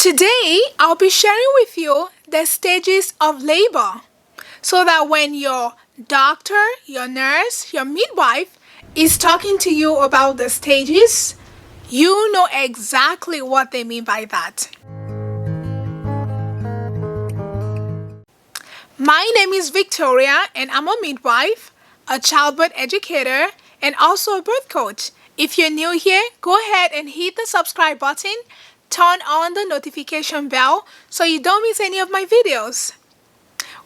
Today, I'll be sharing with you the stages of labor so that when your doctor, your nurse, your midwife is talking to you about the stages, you know exactly what they mean by that. My name is Victoria and I'm a midwife, a childbirth educator, and also a birth coach. If you're new here, go ahead and hit the subscribe button. Turn on the notification bell so you don't miss any of my videos.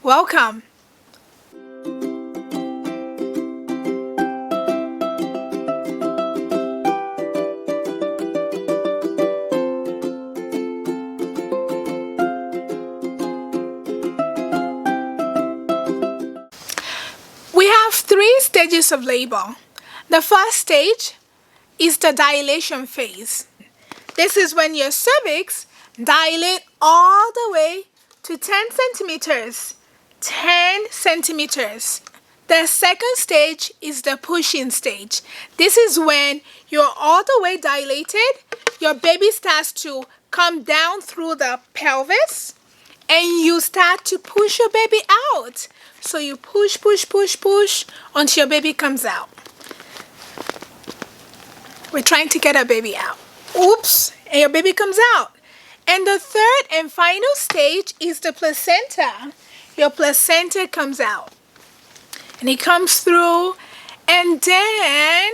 Welcome. We have 3 stages of labor. The first stage is the dilation phase. This is when your cervix dilate all the way to 10 centimeters. 10 centimeters. The second stage is the pushing stage. This is when you're all the way dilated, your baby starts to come down through the pelvis, and you start to push your baby out. So you push until your baby comes out. We're trying to get our baby out. Oops, and your baby comes out. And the third and final stage is the placenta. Your placenta comes out. And it comes through, and then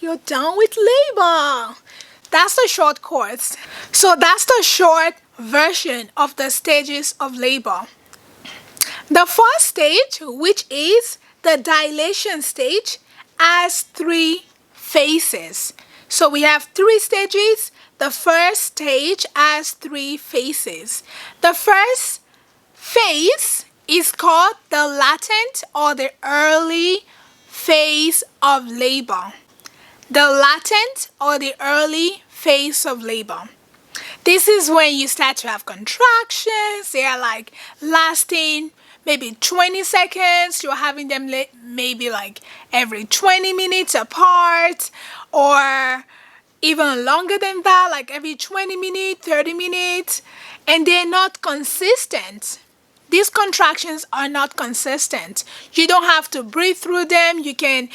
you're done with labor. That's the short course. So that's the short version of the stages of labor. The first stage, which is the dilation stage, has 3 phases. So we have 3 stages. The first stage has 3 phases. The first phase is called the latent or the early phase of labor. The latent or the early phase of labor. This is when you start to have contractions. They are like lasting maybe 20 seconds. You're having them maybe like every 20 minutes apart, or even longer than that, like every 20 minutes, 30 minutes, and they're not consistent. These contractions are not consistent. You don't have to breathe through them. You can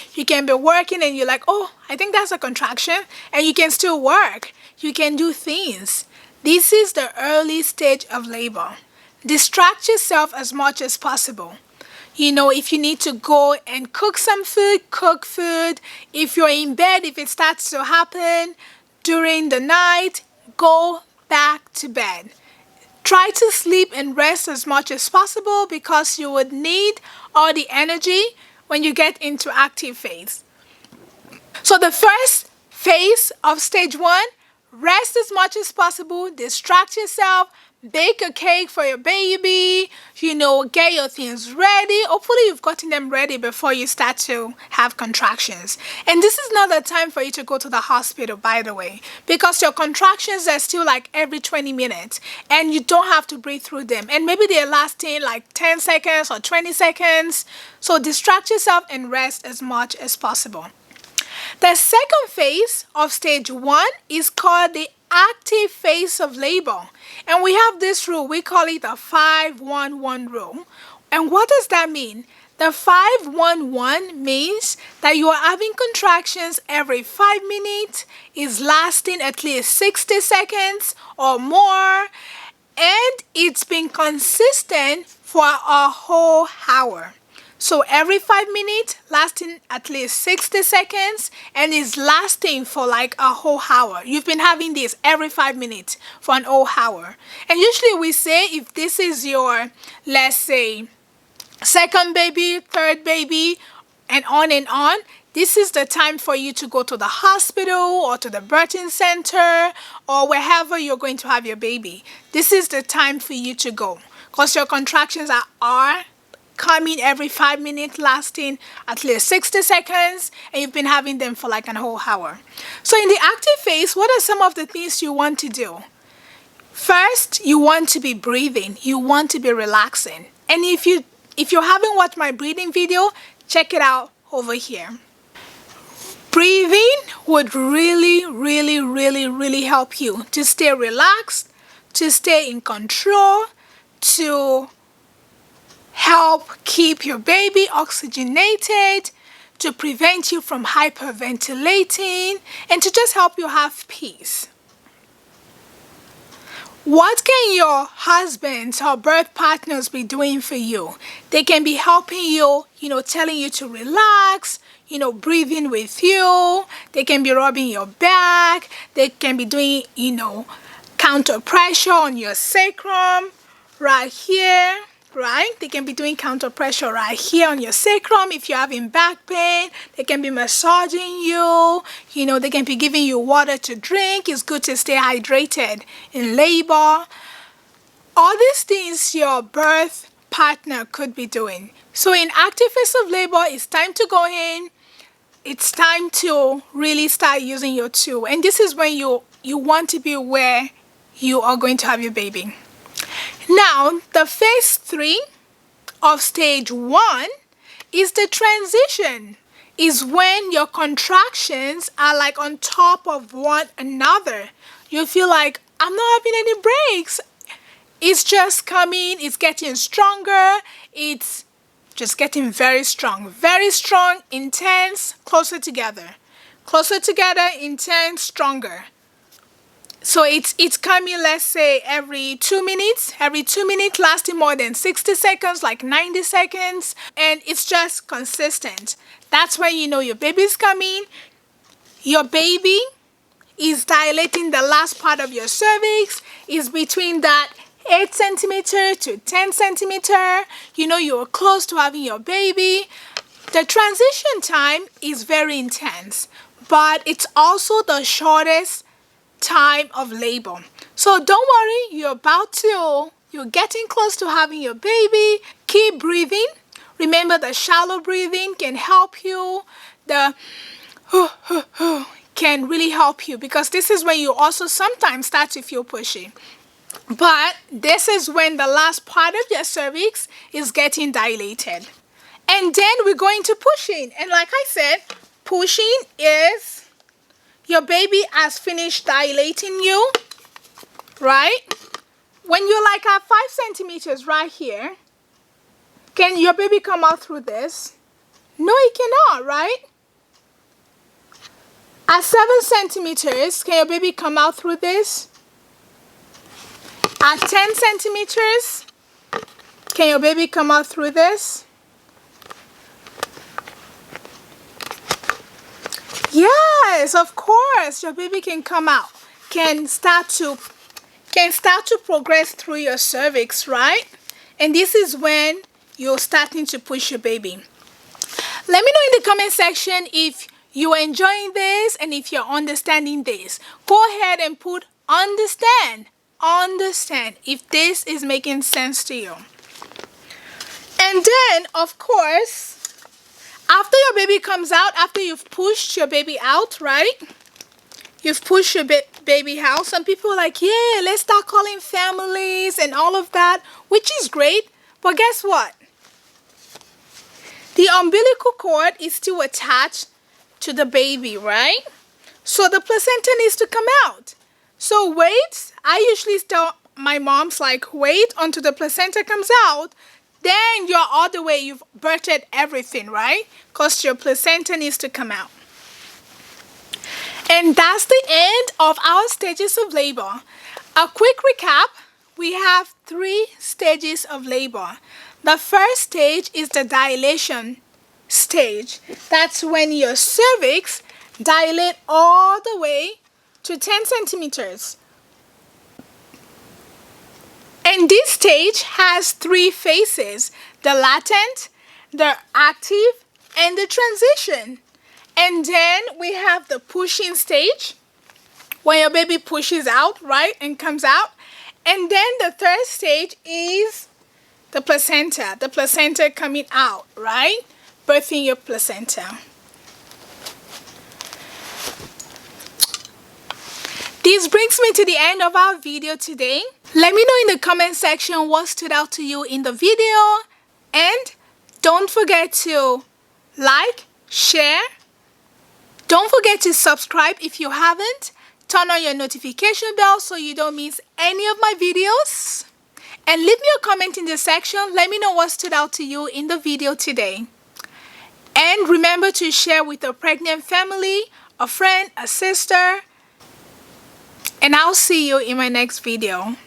be working and you're like, oh, I think that's a contraction, and you can still work. You can do things. This is the early stage of labor. Distract yourself as much as possible. You know, if you need to go and cook some food, cook food. If you're in bed, if it starts to happen during the night, go back to bed. Try to sleep and rest as much as possible because you would need all the energy when you get into active phase. So the first phase of stage 1, rest as much as possible, distract yourself, bake a cake for your baby, get your things ready. Hopefully you've gotten them ready before you start to have contractions. And this is not the time for you to go to the hospital, by the way, because your contractions are still like every 20 minutes and you don't have to breathe through them. And maybe they're lasting like 10 seconds or 20 seconds. So distract yourself and rest as much as possible. The second phase of stage 1 is called the active phase of labor. And we have this rule, we call it the 5-1-1 rule. And what does that mean? The 5-1-1 means that you are having contractions every 5 minutes, is lasting at least 60 seconds or more, and it's been consistent for a whole hour. So every 5 minutes, lasting at least 60 seconds, and is lasting for like a whole hour. You've been having this every 5 minutes for an whole hour. And usually we say if this is your, let's say, second baby, third baby, and on, this is the time for you to go to the hospital or to the birthing center or wherever you're going to have your baby. This is the time for you to go because your contractions are coming every 5 minutes, lasting at least 60 seconds, and you've been having them for like a whole hour. So in the active phase, what are some of the things you want to do? First, you want to be breathing. You want to be relaxing. And if you haven't watched my breathing video, check it out over here. Breathing would really help you to stay relaxed, to stay in control, to help keep your baby oxygenated, to prevent you from hyperventilating, and to just help you have peace. What can your husbands or birth partners be doing for you? They can be helping you, telling you to relax, breathing with you. They can be rubbing your back. They can be doing, counter pressure on your sacrum right here. Right? They can be doing counter pressure right here on your sacrum. If you're having back pain, they can be massaging you. They can be giving you water to drink. It's good to stay hydrated in labor. All these things your birth partner could be doing. So in active phase of labor, it's time to go in. It's time to really start using your tool. And this is when you want to be where you are going to have your baby. Now, the phase 3 of stage 1 is the transition. Is when your contractions are like on top of one another. You feel like, I'm not having any breaks. It's just coming, it's getting stronger, it's just getting very strong, intense, closer together, intense, stronger. So it's coming, let's say, every 2 minutes, lasting more than 60 seconds, like 90 seconds, and it's just consistent. That's when you know your baby's coming. Your baby is dilating the last part of your cervix, is between that 8 centimeter to 10 centimeter. You're close to having your baby. The transition time is very intense, but it's also the shortest time of labor. So don't worry, you're getting close to having your baby. Keep breathing. Remember, the shallow breathing can help you. The can really help you, because this is when you also sometimes start to feel pushy. But this is when the last part of your cervix is getting dilated. And then we're going to pushing. And like I said, pushing is your baby has finished dilating you, right? When you're like at 5 centimeters right here, can your baby come out through this? No, it cannot, right? At 7 centimeters, can your baby come out through this? At 10 centimeters, can your baby come out through this? Yes, of course, your baby can come out, can start to progress through your cervix, right? And this is when you're starting to push your baby. Let me know in the comment section if you're enjoying this and if you're understanding this. Go ahead and put understand if this is making sense to you. And then, of course, after your baby comes out, after you've pushed your baby out, right? You've pushed your baby out. Some people are like, yeah, let's start calling families and all of that, which is great. But guess what? The umbilical cord is still attached to the baby, right? So the placenta needs to come out. So wait. I usually tell my moms, like, wait until the placenta comes out. Then you're all the way, you've birthed everything, right? Because your placenta needs to come out. And that's the end of our stages of labor. A quick recap, we have 3 stages of labor. The first stage is the dilation stage. That's when your cervix dilates all the way to 10 centimeters. And this stage has 3 phases: the latent, the active, and the transition. And then we have the pushing stage, when your baby pushes out, right, and comes out. And then the third stage is the placenta coming out, right, birthing your placenta. This brings me to the end of our video today. Let me know in the comment section what stood out to you in the video. And don't forget to like, share. Don't forget to subscribe if you haven't. Turn on your notification bell so you don't miss any of my videos. And leave me a comment in the section. Let me know what stood out to you in the video today. And remember to share with a pregnant family, a friend, a sister. And I'll see you in my next video.